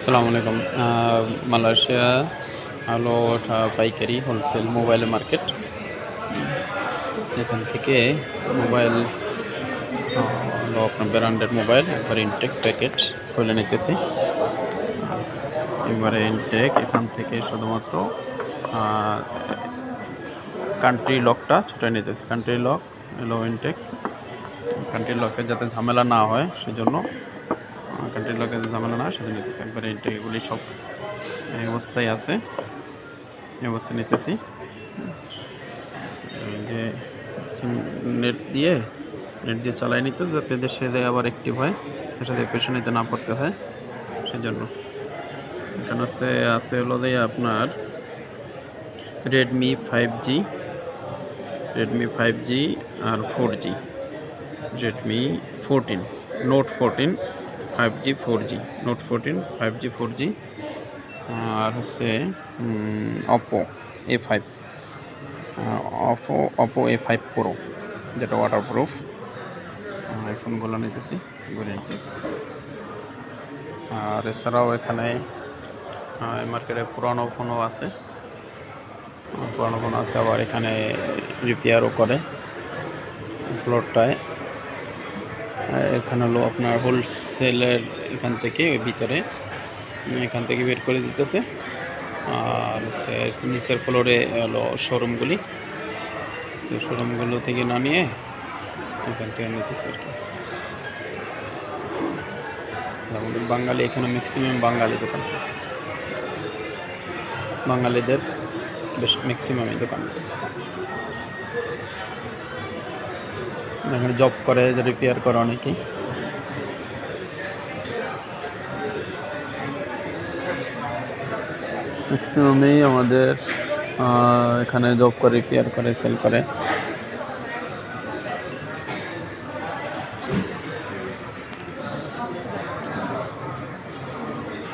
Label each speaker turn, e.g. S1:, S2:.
S1: আসসালামু আলাইকুম। মালয়েশিয়া হলো ওটা পাইকারি হোলসেল মোবাইল মার্কেট। এখান থেকে মোবাইল হলো আপনার ব্র্যান্ডেড মোবাইল একবার ইনটেক প্যাকেট খুলে নিতেছি। এবারে ইনটেক এখান থেকে শুধুমাত্র কান্ট্রি লকটা ছুটে নিতেছি। কান্ট্রি লক হলো ইনটেক। কান্ট্রি লকের যাতে ঝামেলা না হয় সেজন্য কান্ট্রি লকের ঝামেলা না হয় সেজন্য নিতেছি। একবারে ইনটেক এগুলি সব এই অবস্থায় আছে, এই অবস্থায় নিতেছি। যে সিম নেট দিয়ে চালাই নিতে যাতে দেশে আবার অ্যাক্টিভ হয়, তার সাথে পেছনেতে না পড়তে হয় সেজন্য। এখানে আছে হলো যে আপনার রেডমি 5G আর 4G, Redmi 14 note 14 5G 4G, note 14 5G 4G, আর হচ্ছে Oppo A5 Pro যেটা ওয়াটারপ্রুফ। এই ফোনগুলো নিতেছি আর এছাড়াও এখানে মার্কেটে পুরানো ফোনও আছে, আবার এখানে রিপেয়ারও করে ফ্লোরটায়। এখানে হলো আপনার হোলসেলের এখান থেকে ভিতরে এখান থেকে বের করে দিতেছে। আর নিচের ফ্লোরে হলো শোরুমগুলো থেকে না নিয়ে এখান থেকে নিতেছে আর কি। আমাদের বাঙালি এখানে ম্যাক্সিমাম বাঙালি দোকান, বাঙালিদের বেশ ম্যাক্সিমামই দোকান। এখানে জব করে, রিপেয়ার করে অনেকেই। ম্যাক্সিমামই আমাদের এখানে জব করে, রিপেয়ার করে, সেল করে।